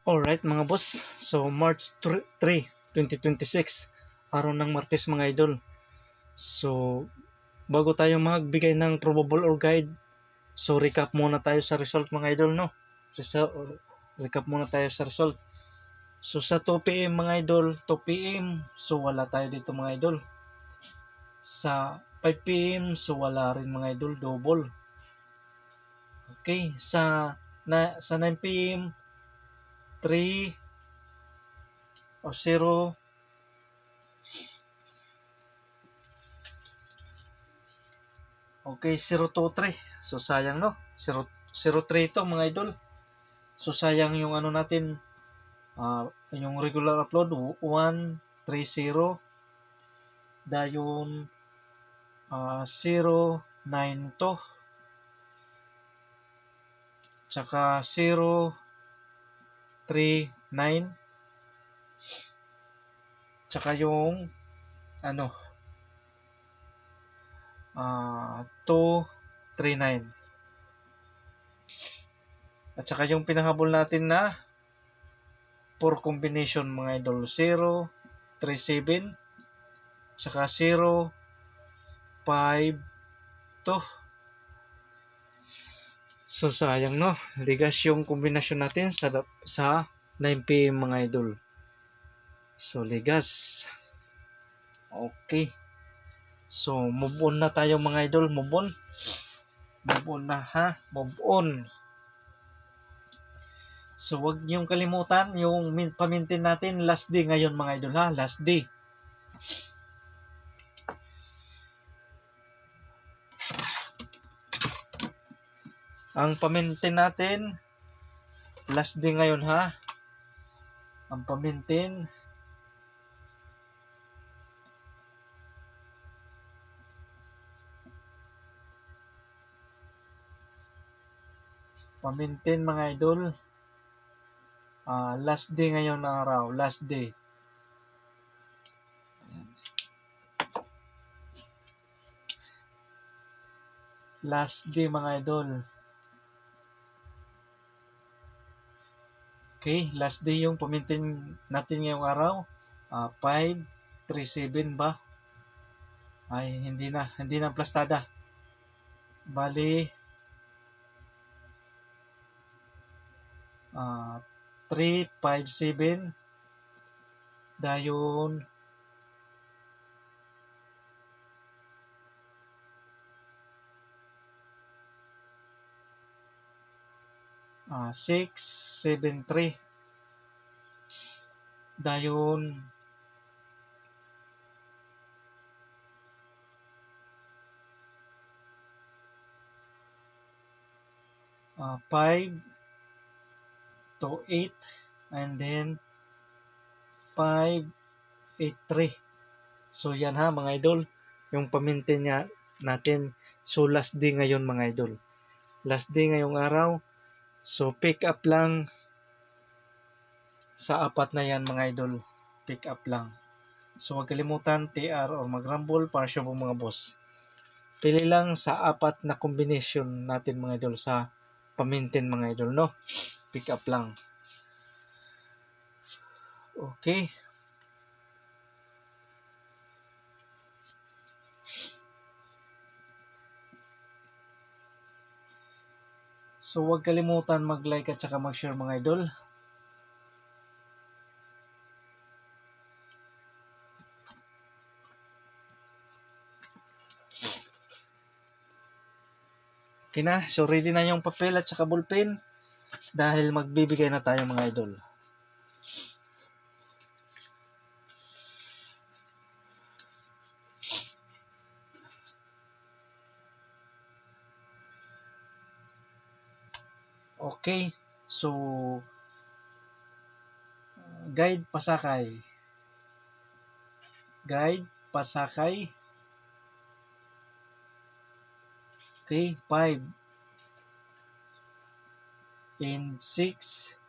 Alright mga boss, so March 3, 2026, araw ng Martes mga idol. So bago tayo magbigay ng probable or guide, so recap muna tayo sa result mga idol, no? Recap muna tayo sa result. So sa 2 PM mga idol, 2 PM, so wala tayo dito mga idol. Sa 5 PM, so wala rin mga idol, double. Okay, sa 9 PM, 3 o 0. Okay, 023. So sayang, no? 003 ito mga idol. So sayang yung ano natin, yung regular upload 130 dayon 092 tsaka 039 tsaka yung ano 239 at saka yung pinahabol natin na 4 combination mga idol, 037 tsaka 052. So sayang, no? Ligas yung kombinasyon natin sa 9 PM mga idol. So ligas. Okay. So move on na tayo mga idol, move on. Move on na ha, move on. So wag niyong kalimutan yung pamintin natin last day ngayon mga idol ha, last day. Ang pamintin natin last day ngayon ha. Ang pamintin mga idol, last day ngayon na araw, last day. Last day mga idol. Okay, last day yung pamintin natin ngayong araw. 537 ba? Ay, hindi na plastada. Bali, 357 dayon 673 dayon 528 and then 583. So yan ha mga idol, yung pamintin niya natin. So last day ngayon mga idol, last day ngayong araw. So pick up lang sa apat na yan mga idol, pick up lang. So huwag kalimutan TR or mag-rumble para sure po mga boss. Pili lang sa apat na combination natin mga idol sa pamintin mga idol, no? Pick up lang. Okay. So huwag kalimutan mag-like at saka mag-share mga idol. Okay na, so ready na yung papel at saka ballpen dahil magbibigay na tayo mga idol. Okay, so guide pasakay. Okay, 5 and 6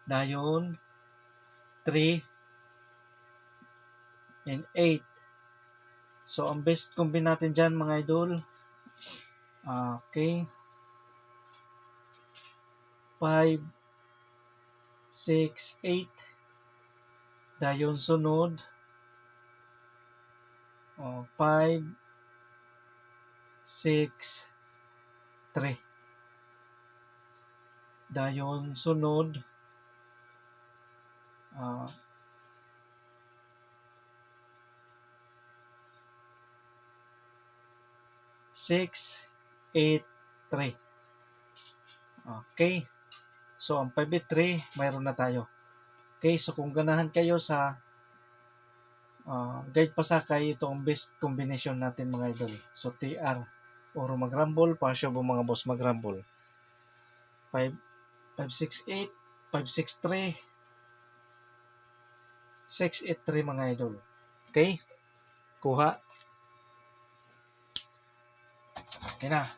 dayon 3 and 8. So ang best combine natin dyan mga idol, okay, 5 6, 8. Dayon sunod, 5, 6, 3. Dayon sunod, 6, 8, 3. Okay. So, ang 5, 8, 3, mayroon na tayo. Okay, so kung ganahan kayo sa guide pasakay, ito ang best combination natin mga idol. So, TR, or mag-rumble, pasyo po mga boss mag-rumble. 5, 5, 6, 8, 5, 6, 3, 6, 8, 3 mga idol. Okay? Kuha. Okay na.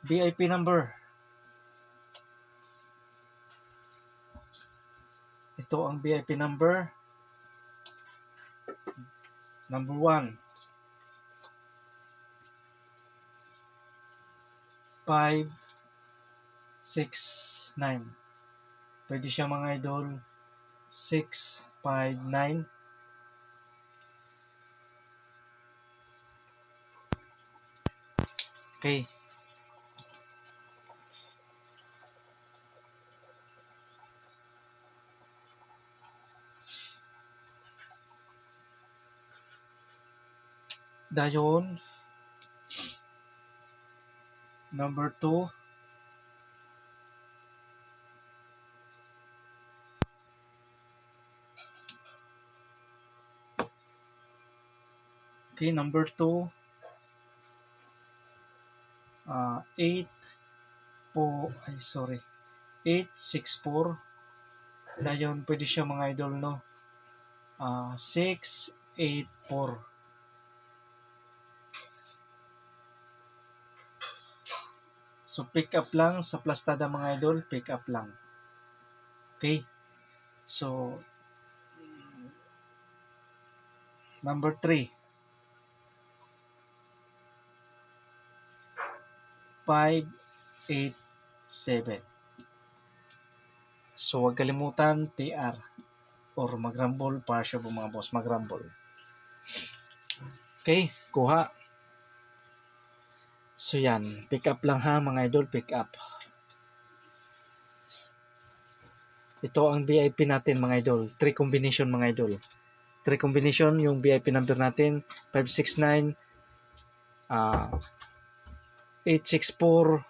VIP number. Ito ang VIP number. Number 1. 5, 6, 9. Pwede siya mga idol. 6, 5, 9. Okay. Dayon, number 2. Okay, number 2. 8 po, 864. Dayon, pwede siya mga idol, no? 684. So, pick up lang sa plastada mga idol, pick up lang. Okay? So, number 3. 5, 8, 7. So, huwag kalimutan, TR. Or mag-rumble, partial po mga boss, mag-rumble. Okay, kuha. So yan, pick up lang ha mga idol, pick up. Ito ang VIP natin mga idol, 3 combination mga idol. 3 combination yung VIP number natin, 569, 864,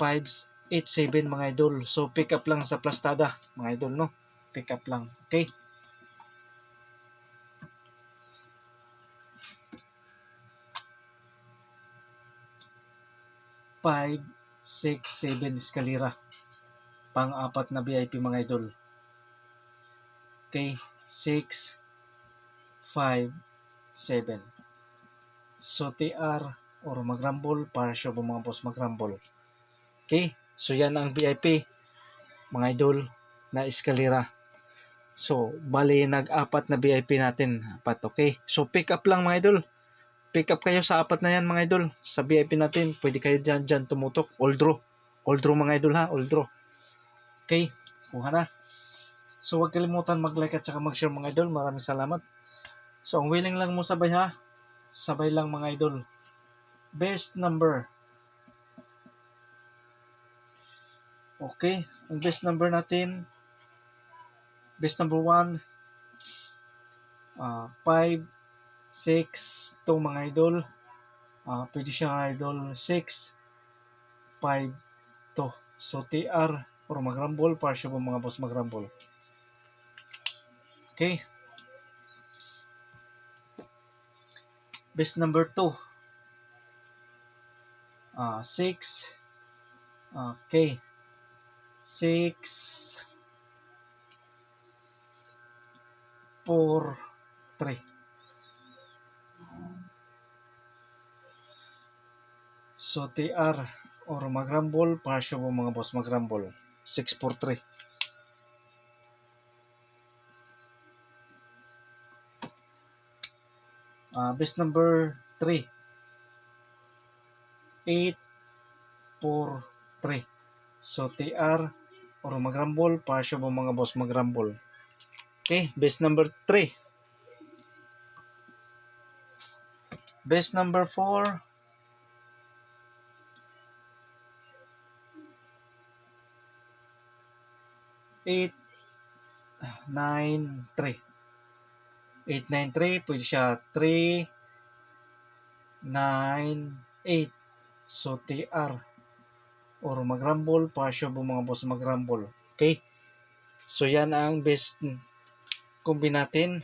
587 mga idol. So pick up lang sa plastada mga idol, no? Pick up lang, okay? Five, 6, 7 eskalera. Pang-apat na VIP mga idol. Okay, 6, 5, 7. So TR or mag-rumble para siya mga boss mag-rumble. Okay, so yan ang VIP mga idol na eskalera. So bali nag-apat na VIP natin. Okay, so pick up lang mga idol. Pick up kayo sa apat na yan mga idol. Sa VIP natin, pwede kayo dyan tumutok. All draw. All draw mga idol ha, all draw. Okay, kuha na. So huwag kalimutan mag-like at saka mag-share mga idol. Maraming salamat. So ang willing lang mo sabay ha. Sabay lang mga idol. Best number. Okay, ang best number natin. Best number 1. 5, 6, to mga idol. Pwede siya idol 6, 5, to. So TR or mag-rumble para siya po mga boss mag-rumble. Okay. Best number 2. 6. Okay. 6, 4, 3. So TR or mag-rumble para siya po mga boss mag-rumble. 6, 4, 3. Best number 3. 8, 4, 3. So, TR or magrambol, parsyo po mga boss magrambol. Okay, base number 3. Base number 4. 8, 9, 3. 8, 9, 3. Pwede siya 3, 9, 8. So, TR or magrambol, parsyo po mga boss magrambol. Okay? So, yan ang best kombi natin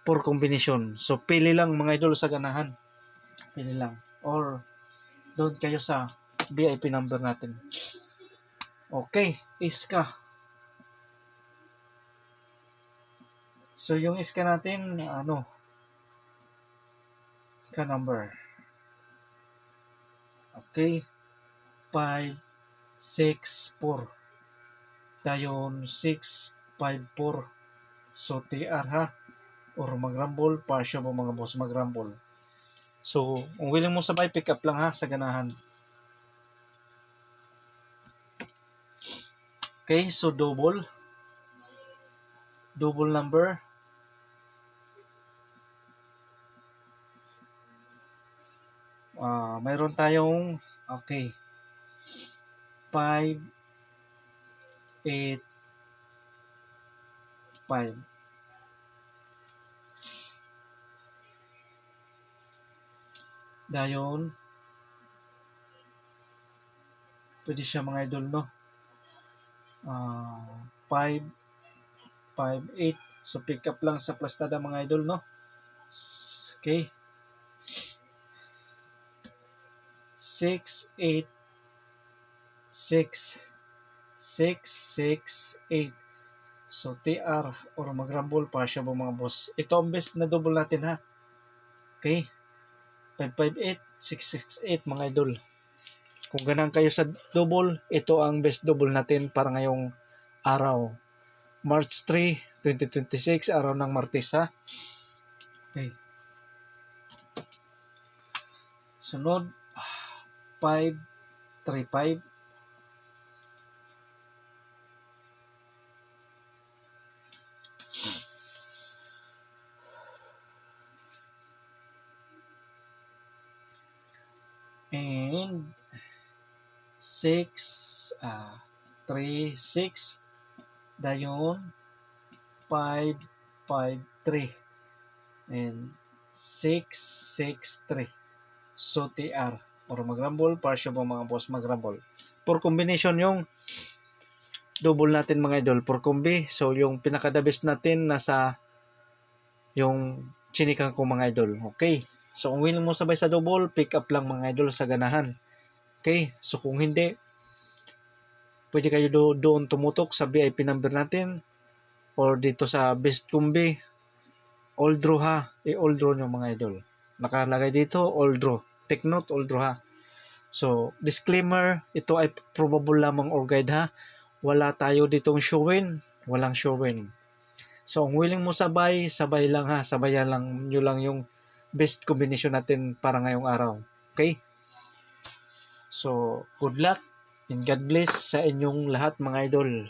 for combination. So, pili lang mga idol sa ganahan. Pili lang. Or, doon kayo sa VIP number natin. Okay, iska. So, yung iska natin, iska number. Okay, 5, 6, 4. Dayon, 6, 5, 4. So, TR ha. Or magrambol, parsyo po mga boss magrambol. So, kung willing mo sabay, pick up lang ha sa ganahan. Okay, so double number. Mayroon tayong, okay, 5, 8, 5. Dayon, pwede siya mga idol, no? 5, 5, 8. So, pick up lang sa plastada mga idol, no? Okay. 6, 8, 6, 6, 6, 8. So, TR or magrambol pa siya po mga boss. Ito ang best na double natin ha. Okay. 5, 5, 8, 6, 6, 8 mga idol. Kung ganang kayo sa double, ito ang best double natin para ngayong araw. March 3, 2026, araw ng Martes ha. Okay. Sunod, 5, 3, 5. And 6, 3, 6. Dayon, 5, 5, 3. And 6, 6, 3. So, TR or magrambol, parsyo po mga boss magrambol. For combination yung double natin mga idol. For combi, so yung pinaka-the best natin nasa yung chinikang ko mga idol. Okay. So, kung willing mo sabay sa double, pick up lang mga idol sa ganahan. Okay. So, kung hindi, pwede kayo doon tumutok sa VIP number natin or dito sa best combi. All draw ha. All draw nyo mga idol. Nakalagay dito, all draw. Take note, all draw ha. So, disclaimer, ito ay probable lamang or guide ha. Wala tayo ditong show-in. Walang show-in. So, kung willing mo sabay lang ha. Sabayan lang nyo lang yung best combination natin para ngayong araw. Okay? So, good luck and God bless sa inyong lahat mga idol.